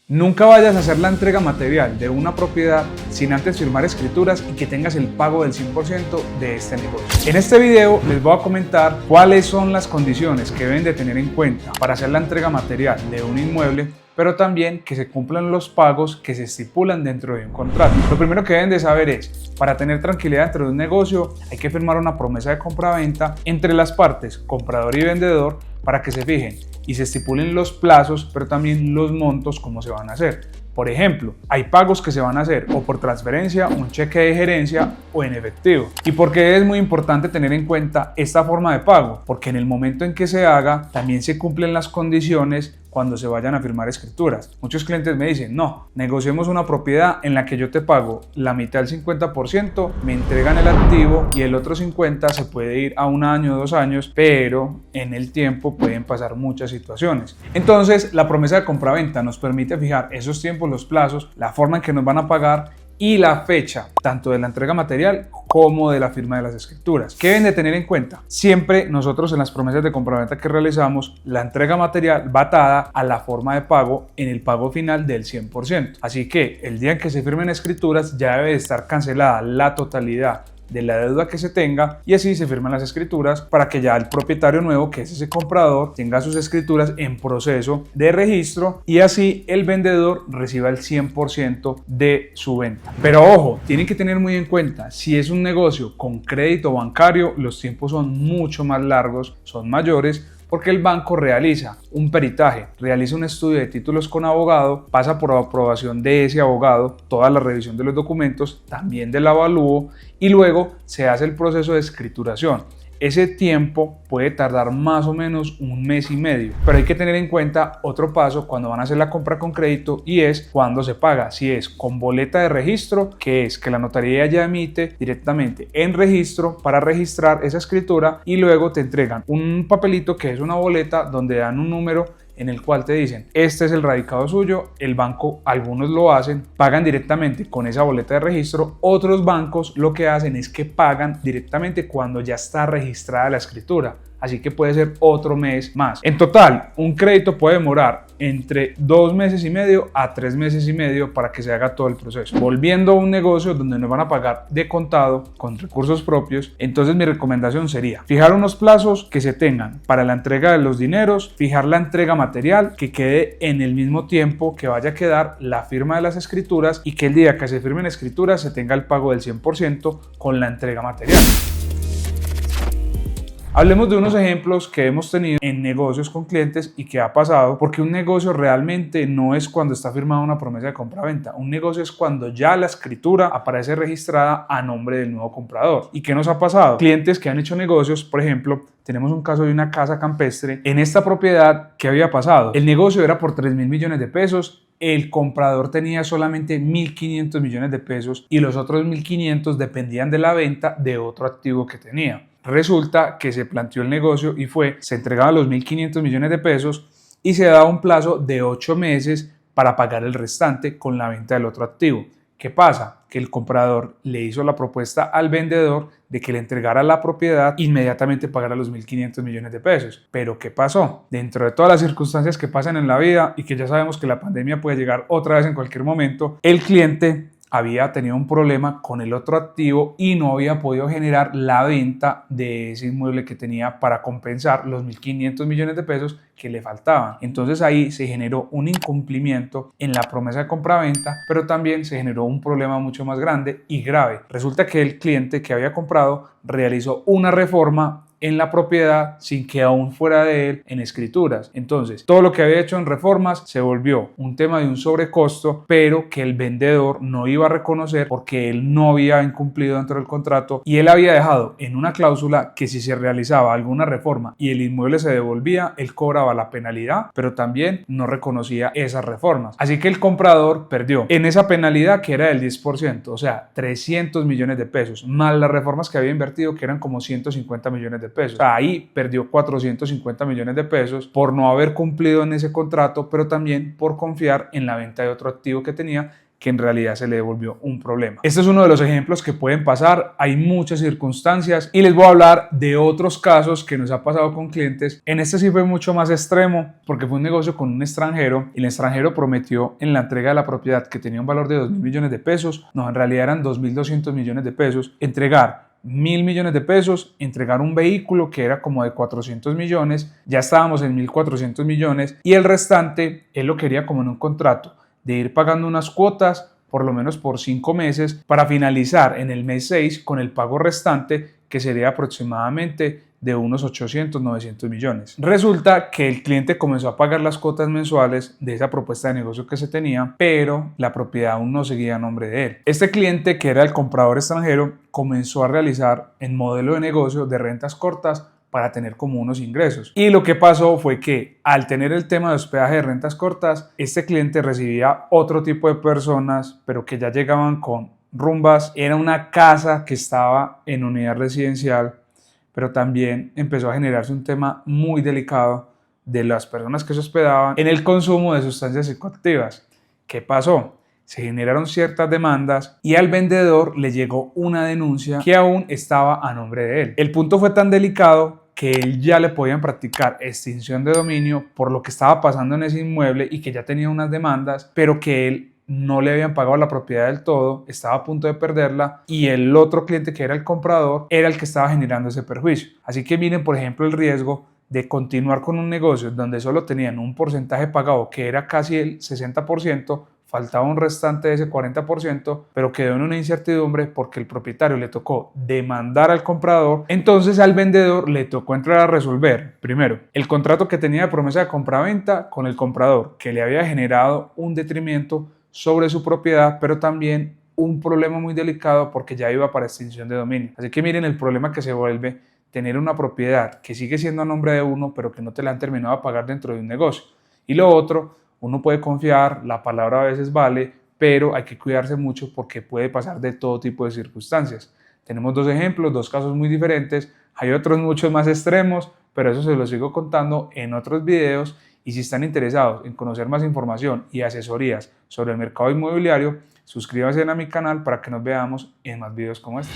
Nunca vayas a hacer la entrega material de una propiedad sin antes firmar escrituras y que tengas el pago del 100% de este negocio. En este video les voy a comentar cuáles son las condiciones que deben de tener en cuenta para hacer la entrega material de un inmueble, pero también que se cumplan los pagos que se estipulan dentro de un contrato. Lo primero que deben de saber es, para tener tranquilidad dentro de un negocio, hay que firmar una promesa de compra-venta entre las partes, comprador y vendedor, para que se fijen y se estipulen los plazos, pero también los montos, cómo se van a hacer. Por ejemplo, hay pagos que se van a hacer o por transferencia, un cheque de gerencia o en efectivo. ¿Y por qué es muy importante tener en cuenta esta forma de pago? Porque en el momento en que se haga, también se cumplen las condiciones cuando se vayan a firmar escrituras. Muchos clientes me dicen, no, negociemos una propiedad en la que yo te pago la mitad del 50%, me entregan el activo y el otro 50% se puede ir a 1 año o 2 años, pero en el tiempo pueden pasar muchas situaciones. Entonces, la promesa de compraventa nos permite fijar esos tiempos, los plazos, la forma en que nos van a pagar y la fecha, tanto de la entrega material como de la firma de las escrituras. ¿Qué deben de tener en cuenta? Siempre nosotros en las promesas de compraventa que realizamos, la entrega material va atada a la forma de pago en el pago final del 100%. Así que el día en que se firmen escrituras ya debe de estar cancelada la totalidad de la deuda que se tenga y así se firman las escrituras para que ya el propietario nuevo, que es ese comprador, tenga sus escrituras en proceso de registro y así el vendedor reciba el 100% de su venta. Pero ojo, tienen que tener muy en cuenta, si es un negocio con crédito bancario, los tiempos son mucho más largos, son mayores, porque el banco realiza un peritaje, realiza un estudio de títulos con abogado, pasa por aprobación de ese abogado, toda la revisión de los documentos, también del avalúo y luego se hace el proceso de escrituración. Ese tiempo puede tardar más o menos 1 mes y medio, pero hay que tener en cuenta otro paso cuando van a hacer la compra con crédito y es cuando se paga, si es con boleta de registro, que es que la notaría ya emite directamente en registro para registrar esa escritura y luego te entregan un papelito que es una boleta donde dan un número en el cual te dicen, este es el radicado suyo. El banco, algunos lo hacen, pagan directamente con esa boleta de registro, otros bancos lo que hacen es que pagan directamente cuando ya está registrada la escritura, así que puede ser otro mes más. En total, un crédito puede demorar entre 2 meses y medio a 3 meses y medio para que se haga todo el proceso. Volviendo a un negocio donde nos van a pagar de contado con recursos propios, entonces mi recomendación sería fijar unos plazos que se tengan para la entrega de los dineros, fijar la entrega material que quede en el mismo tiempo que vaya a quedar la firma de las escrituras y que el día que se firmen escrituras se tenga el pago del 100% con la entrega material. Hablemos de unos ejemplos que hemos tenido en negocios con clientes y que ha pasado, porque un negocio realmente no es cuando está firmada una promesa de compra-venta. Un negocio es cuando ya la escritura aparece registrada a nombre del nuevo comprador. ¿Y qué nos ha pasado? Clientes que han hecho negocios, por ejemplo, tenemos un caso de una casa campestre. En esta propiedad, ¿qué había pasado? El negocio era por 3.000 millones de pesos. El comprador tenía solamente 1.500 millones de pesos y los otros 1.500 dependían de la venta de otro activo que tenía. Resulta que se planteó el negocio y se entregaban los 1.500 millones de pesos y se daba un plazo de 8 meses para pagar el restante con la venta del otro activo. ¿Qué pasa? Que el comprador le hizo la propuesta al vendedor de que le entregara la propiedad inmediatamente pagara los 1.500 millones de pesos. Pero ¿qué pasó? Dentro de todas las circunstancias que pasan en la vida y que ya sabemos que la pandemia puede llegar otra vez en cualquier momento, el cliente había tenido un problema con el otro activo y no había podido generar la venta de ese inmueble que tenía para compensar los 1.500 millones de pesos que le faltaban. Entonces ahí se generó un incumplimiento en la promesa de compra-venta, pero también se generó un problema mucho más grande y grave. Resulta que el cliente que había comprado realizó una reforma en la propiedad sin que aún fuera de él en escrituras. Entonces, todo lo que había hecho en reformas se volvió un tema de un sobrecosto, pero que el vendedor no iba a reconocer porque él no había incumplido dentro del contrato y él había dejado en una cláusula que si se realizaba alguna reforma y el inmueble se devolvía, él cobraba la penalidad, pero también no reconocía esas reformas. Así que el comprador perdió en esa penalidad que era del 10%, o sea, 300 millones de pesos, más las reformas que había invertido que eran como 150 millones de pesos. Ahí perdió 450 millones de pesos por no haber cumplido en ese contrato, pero también por confiar en la venta de otro activo que tenía que en realidad se le devolvió un problema. Este es uno de los ejemplos que pueden pasar, hay muchas circunstancias y les voy a hablar de otros casos que nos ha pasado con clientes. En este sí fue mucho más extremo porque fue un negocio con un extranjero y el extranjero prometió en la entrega de la propiedad que tenía un valor de 2.000 millones de pesos, no, en realidad eran 2.200 millones de pesos, entregar 1.000 millones de pesos, entregar un vehículo que era como de 400 millones, ya estábamos en 1.400 millones y el restante él lo quería como en un contrato de ir pagando unas cuotas por lo menos por 5 meses para finalizar en el mes 6 con el pago restante que sería aproximadamente de unos 800, 900 millones. Resulta que el cliente comenzó a pagar las cuotas mensuales de esa propuesta de negocio que se tenía, pero la propiedad aún no seguía a nombre de él. Este cliente, que era el comprador extranjero, comenzó a realizar el modelo de negocio de rentas cortas para tener como unos ingresos. Y lo que pasó fue que al tener el tema de hospedaje de rentas cortas, este cliente recibía otro tipo de personas, pero que ya llegaban con rumbas. Era una casa que estaba en unidad residencial, pero también empezó a generarse un tema muy delicado de las personas que se hospedaban en el consumo de sustancias psicoactivas. ¿Qué pasó? Se generaron ciertas demandas y al vendedor le llegó una denuncia que aún estaba a nombre de él. El punto fue tan delicado que él ya le podían practicar extinción de dominio por lo que estaba pasando en ese inmueble y que ya tenía unas demandas, pero que él no le habían pagado la propiedad del todo, estaba a punto de perderla y el otro cliente, que era el comprador, era el que estaba generando ese perjuicio. Así que miren, por ejemplo, el riesgo de continuar con un negocio donde solo tenían un porcentaje pagado que era casi el 60%, faltaba un restante de ese 40%, pero quedó en una incertidumbre porque el propietario le tocó demandar al comprador. Entonces al vendedor le tocó entrar a resolver, primero, el contrato que tenía de promesa de compraventa con el comprador, que le había generado un detrimento sobre su propiedad, pero también un problema muy delicado porque ya iba para extinción de dominio. Así que miren el problema que se vuelve tener una propiedad que sigue siendo a nombre de uno, pero que no te la han terminado de pagar dentro de un negocio. Y lo otro, uno puede confiar, la palabra a veces vale, pero hay que cuidarse mucho porque puede pasar de todo tipo de circunstancias. Tenemos dos ejemplos, dos casos muy diferentes, hay otros muchos más extremos, pero eso se los sigo contando en otros videos. Y si están interesados en conocer más información y asesorías sobre el mercado inmobiliario, suscríbanse a mi canal para que nos veamos en más videos como este.